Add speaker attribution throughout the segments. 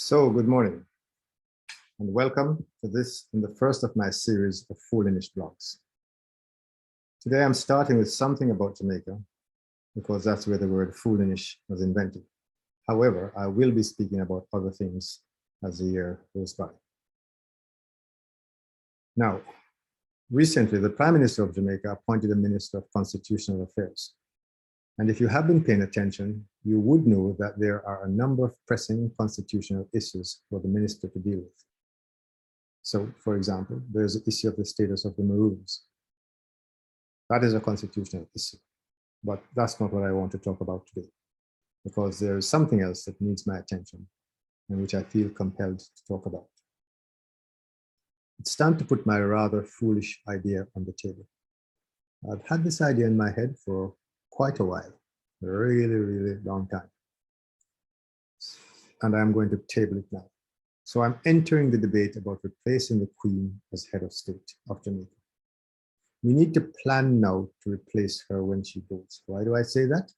Speaker 1: Good morning and welcome to this in the first of my series of Foolinish blogs. Today I'm starting with something about Jamaica because that's where the word foolinish was invented. However, I will be speaking about other things as the year goes by. Now, recently the Prime Minister of Jamaica appointed a Minister of Constitutional Affairs. And if you have been paying attention, you would know that there are a number of pressing constitutional issues for the minister to deal with. So, for example, there's the issue of the status of the Maroons. That is a constitutional issue, but that's not what I want to talk about today, because there is something else that needs my attention and which I feel compelled to talk about. It's time to put my rather foolish idea on the table. I've had this idea in my head for quite a while, a really long time. And I'm going to table it now. So I'm entering the debate about replacing the Queen as head of state of Jamaica. We need to plan now to replace her when she goes. Why do I say that?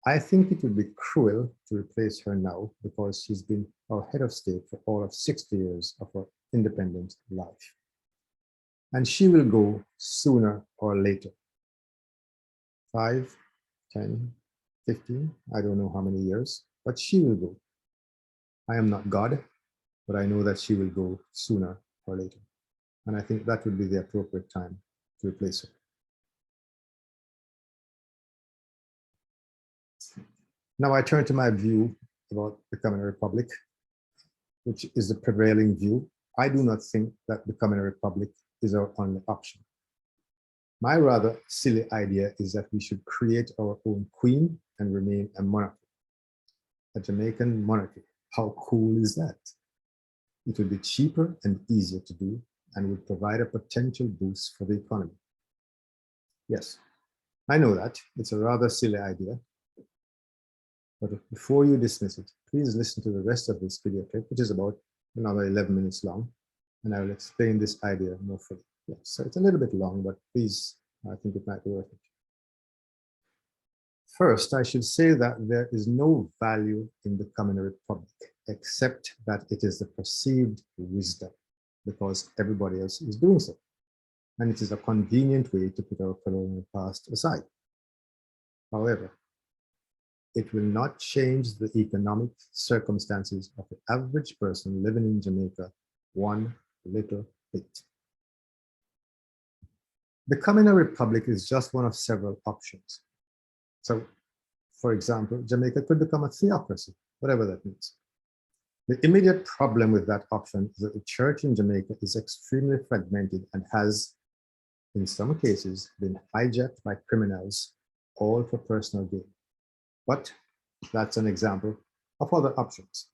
Speaker 1: I think it would be cruel to replace her now because she's been our head of state for all of 60 years of her independent life. And she will go sooner or later. 5, 10, 15, I don't know how many years, but she will go. I am not God, but I know that she will go sooner or later. And I think that would be the appropriate time to replace her. Now I turn to my view about becoming a republic, which is the prevailing view. I do not think that becoming a republic is our only option. My rather silly idea is that we should create our own queen and remain a monarchy, a Jamaican monarchy. How cool is that? It would be cheaper and easier to do and would provide a potential boost for the economy. Yes, I know that it's a rather silly idea, but before you dismiss it, please listen to the rest of this video clip, which is about another 11 minutes long, and I will explain this idea more fully. Yes, so it's a little bit long, but please, I think it might be worth it. First, I should say that there is no value in becoming a republic, except that it is the perceived wisdom, because everybody else is doing so. And it is a convenient way to put our colonial past aside. However, it will not change the economic circumstances of the average person living in Jamaica one little bit. Becoming a republic is just one of several options. So, for example, Jamaica could become a theocracy, whatever that means. The immediate problem with that option is that the church in Jamaica is extremely fragmented and has, in some cases, been hijacked by criminals, all for personal gain. But that's an example of other options.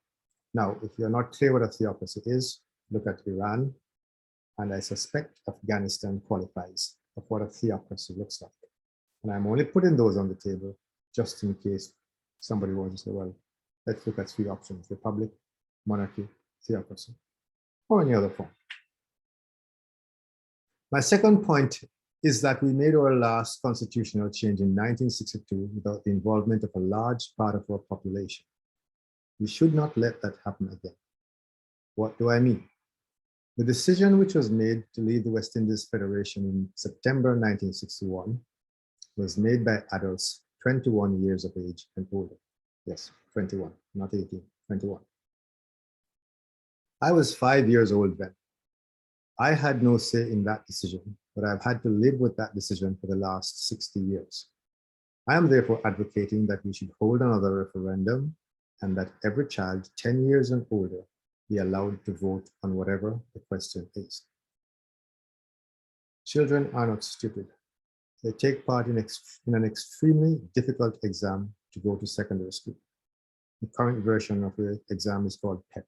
Speaker 1: Now, if you're not clear what a theocracy is, look at Iran, and I suspect Afghanistan qualifies of what a theocracy looks like. And I'm only putting those on the table just in case somebody wants to say, well, let's look at 3 options: republic, monarchy, theocracy, or any other form. My second point is that we made our last constitutional change in 1962 without the involvement of a large part of our population. We should not let that happen again. What do I mean? The decision which was made to leave the West Indies Federation in September 1961 was made by adults 21 years of age and older. Yes, 21, not 18, 21. I was 5 years old then. I had no say in that decision, but I've had to live with that decision for the last 60 years. I am therefore advocating that we should hold another referendum and that every child 10 years and older be allowed to vote on whatever the question is. Children are not stupid. They take part in an extremely difficult exam to go to secondary school. The current version of the exam is called PEP.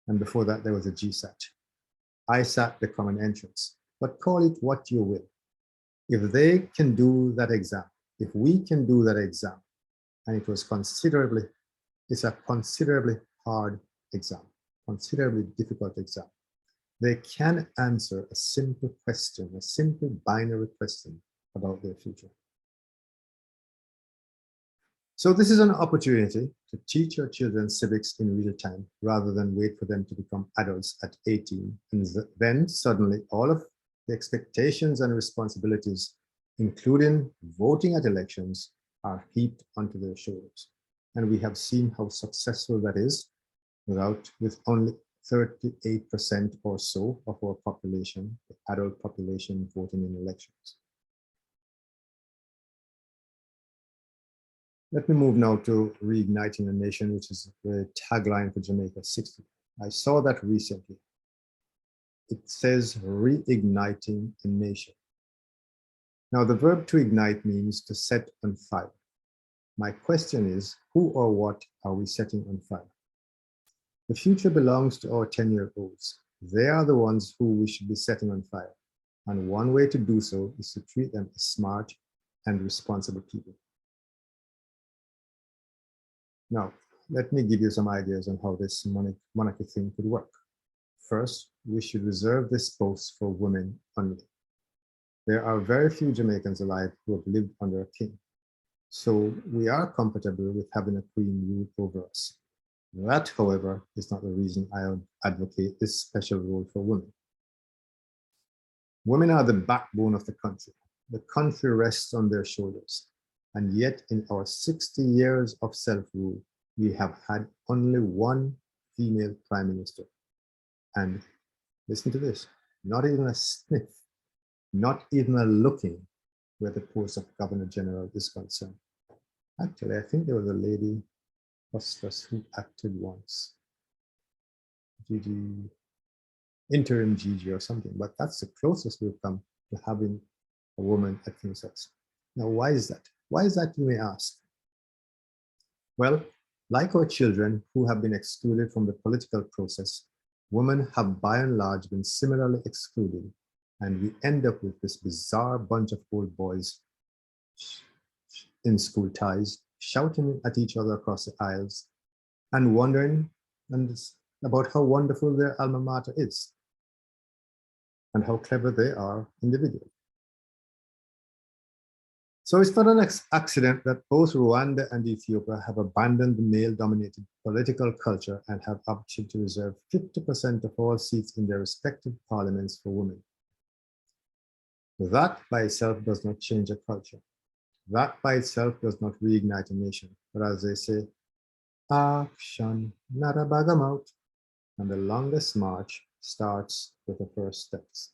Speaker 1: And before that, there was a GSAT. ISAT, the common entrance, but call it what you will. If they can do that exam, if we can do that exam, and it's a considerably hard exam, considerably difficult exam, they can answer a simple question, a simple binary question about their future. So this is an opportunity to teach your children civics in real time rather than wait for them to become adults at 18. And then suddenly all of the expectations and responsibilities, including voting at elections, are heaped onto their shoulders. And we have seen how successful that is with only 38% or so of our population, the adult population, voting in elections. Let me move now to Reigniting a Nation, which is the tagline for Jamaica 60. I saw that recently. It says reigniting a nation. Now, the verb to ignite means to set on fire. My question is, who or what are we setting on fire? The future belongs to our 10-year-olds. They are the ones who we should be setting on fire. And one way to do so is to treat them as smart and responsible people. Now, let me give you some ideas on how this monarchy thing could work. First, we should reserve this post for women only. There are very few Jamaicans alive who have lived under a king. So we are comfortable with having a queen rule over us. That, however, is not the reason I advocate this special role for women. Women are the backbone of the country. The country rests on their shoulders. And yet in our 60 years of self-rule, we have had only one female prime minister. And listen to this, not even a sniff, not even a looking where the post of Governor General is concerned. Actually, I think there was a lady, Hostess, who acted once. Gigi, interim Gigi or something, but that's the closest we've come to having a woman at King's House. Now, why is that? Why is that, you may ask? Well, like our children who have been excluded from the political process, women have by and large been similarly excluded, and we end up with this bizarre bunch of old boys in school ties, shouting at each other across the aisles and wondering about how wonderful their alma mater is and how clever they are individually. So it's not an accident that both Rwanda and Ethiopia have abandoned the male-dominated political culture and have opted to reserve 50% of all seats in their respective parliaments for women. That by itself does not change a culture. That by itself does not reignite a nation. But as they say, action, not a bag of mouth. And the longest march starts with the first steps.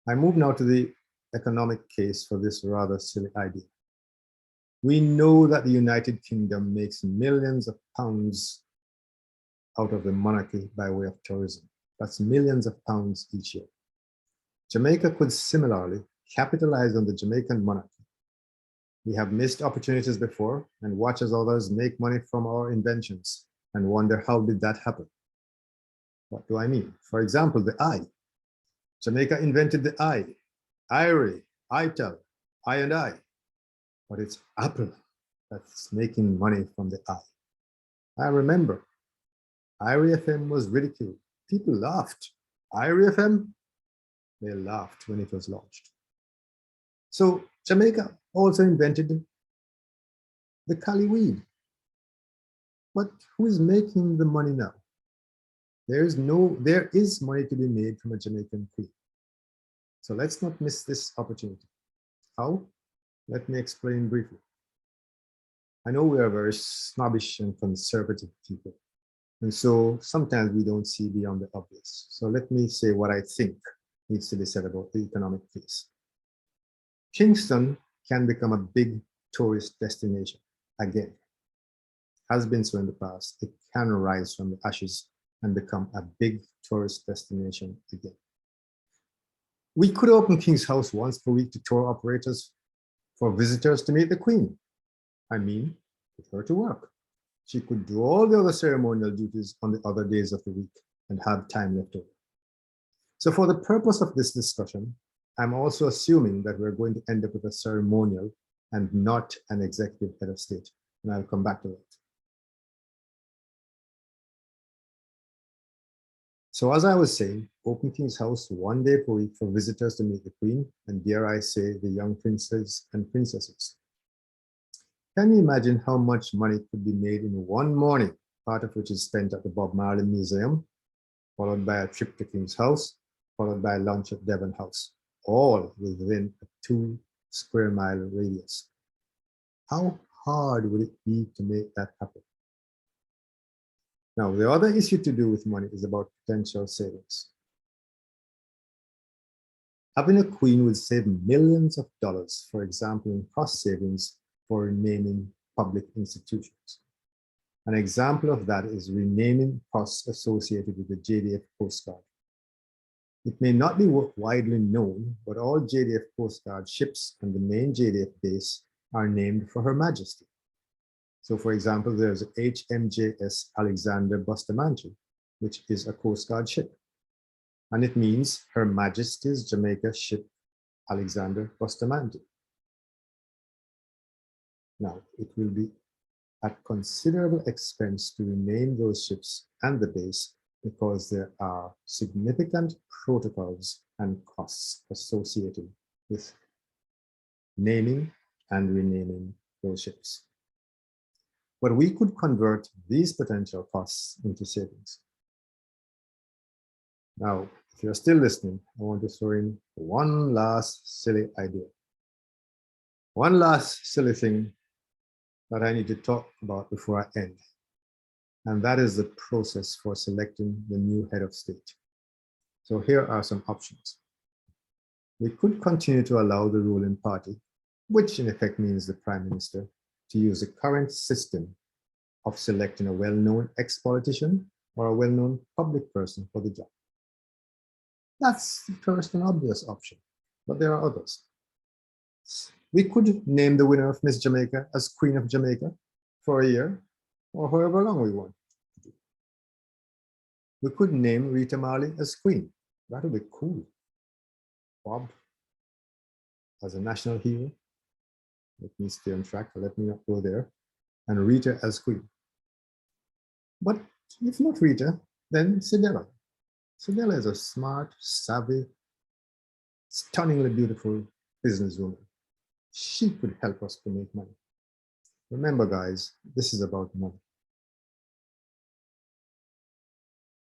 Speaker 1: I move now to the economic case for this rather silly idea. We know that the United Kingdom makes millions of pounds out of the monarchy by way of tourism. That's millions of pounds each year. Jamaica could similarly capitalize on the Jamaican monarchy. We have missed opportunities before and watch as others make money from our inventions and wonder how did that happen? What do I mean? For example, the eye. Jamaica invented the eye. Irie, ITEL, I and I, but it's Apple that's making money from the eye. I remember, Irie FM was ridiculed. People laughed. Irie FM, they laughed when it was launched. So Jamaica also invented the Cali weed. But who is making the money now? There is money to be made from a Jamaican queen. So let's not miss this opportunity. How? Let me explain briefly. I know we are very snobbish and conservative people, and so sometimes we don't see beyond the obvious. So let me say what I think needs to be said about the economic case. Kingston can become a big tourist destination again. Has been so in the past. It can rise from the ashes and become a big tourist destination again. We could open King's House once per week to tour operators for visitors to meet the Queen. I mean, put her to work. She could do all the other ceremonial duties on the other days of the week and have time left over. So for the purpose of this discussion, I'm also assuming that we're going to end up with a ceremonial and not an executive head of state. And I'll come back to that. So as I was saying, open King's House one day per week for visitors to meet the Queen, and dare I say, the young princes and princesses. Can you imagine how much money could be made in one morning, part of which is spent at the Bob Marley Museum, followed by a trip to King's House, followed by a lunch at Devon House, all within a 2-square-mile radius? How hard would it be to make that happen? Now, the other issue to do with money is about potential savings. Having a queen would save millions of dollars, for example, in cost savings for renaming public institutions. An example of that is renaming costs associated with the JDF Coast Guard. It may not be widely known, but all JDF Coast Guard ships and the main JDF base are named for Her Majesty. So for example, there's HMJS Alexander Bustamante, which is a Coast Guard ship. And it means Her Majesty's Jamaica ship Alexander Bustamante. Now, it will be at considerable expense to rename those ships and the base because there are significant protocols and costs associated with naming and renaming those ships. But we could convert these potential costs into savings. Now, if you're still listening, I want to throw in one last silly idea. One last silly thing that I need to talk about before I end. And that is the process for selecting the new head of state. So here are some options. We could continue to allow the ruling party, which in effect means the prime minister, to use the current system of selecting a well-known ex-politician or a well-known public person for the job. That's the first and obvious option, but there are others. We could name the winner of Miss Jamaica as Queen of Jamaica for a year, or however long we want. We could name Rita Marley as Queen. That would be cool. Bob as a national hero. Let me stay on track, let me not go there. And Rita as Queen. But if not Rita, then Cedella. Cedella is a smart, savvy, stunningly beautiful businesswoman. She could help us to make money. Remember, guys, this is about money.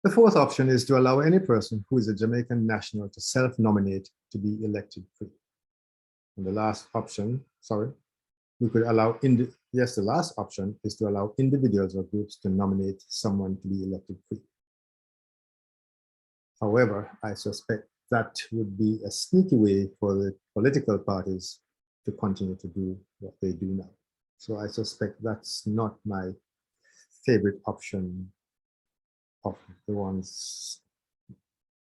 Speaker 1: The fourth option is to allow any person who is a Jamaican national to self-nominate to be elected queen. And the last option, we could allow, the last option is to allow individuals or groups to nominate someone to be elected queen. However, I suspect that would be a sneaky way for the political parties to continue to do what they do now. So I suspect that's not my favorite option of the ones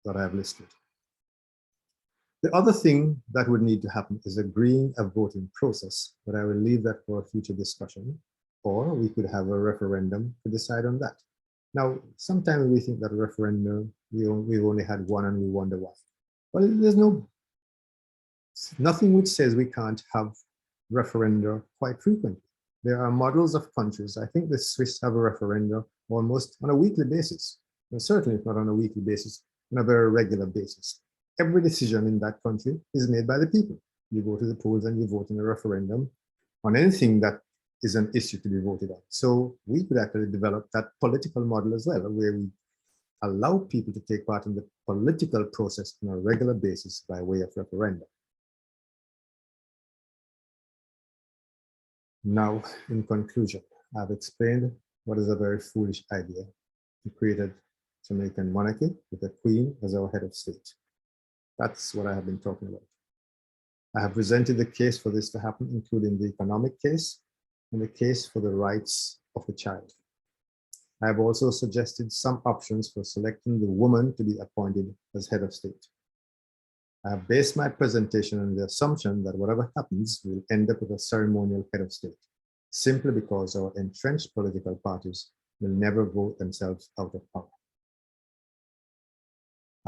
Speaker 1: that I've listed. The other thing that would need to happen is agreeing a voting process, but I will leave that for a future discussion, or we could have a referendum to decide on that. Now, sometimes we think that a referendum, we've only had one and we wonder why. Well, there's nothing which says we can't have referenda quite frequently. There are models of countries. I think the Swiss have a referenda almost on a weekly basis. And certainly if not on a weekly basis, on a very regular basis. Every decision in that country is made by the people. You go to the polls and you vote in a referendum on anything that is an issue to be voted on. So we could actually develop that political model as well, where we allow people to take part in the political process on a regular basis by way of referendum. Now, in conclusion, I've explained what is a very foolish idea to create a Jamaican monarchy with a queen as our head of state. That's what I have been talking about. I have presented the case for this to happen, including the economic case and the case for the rights of the child. I have also suggested some options for selecting the woman to be appointed as head of state. I have based my presentation on the assumption that whatever happens, we'll end up with a ceremonial head of state, simply because our entrenched political parties will never vote themselves out of power.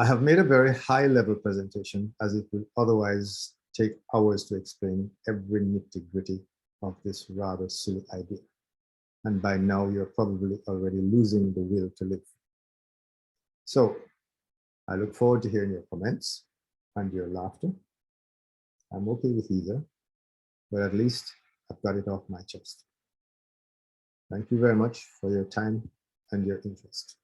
Speaker 1: I have made a very high-level presentation, as it will otherwise take hours to explain every nitty-gritty of this rather silly idea. And by now, you're probably already losing the will to live. So I look forward to hearing your comments and your laughter. I'm okay with either, but at least I've got it off my chest. Thank you very much for your time and your interest.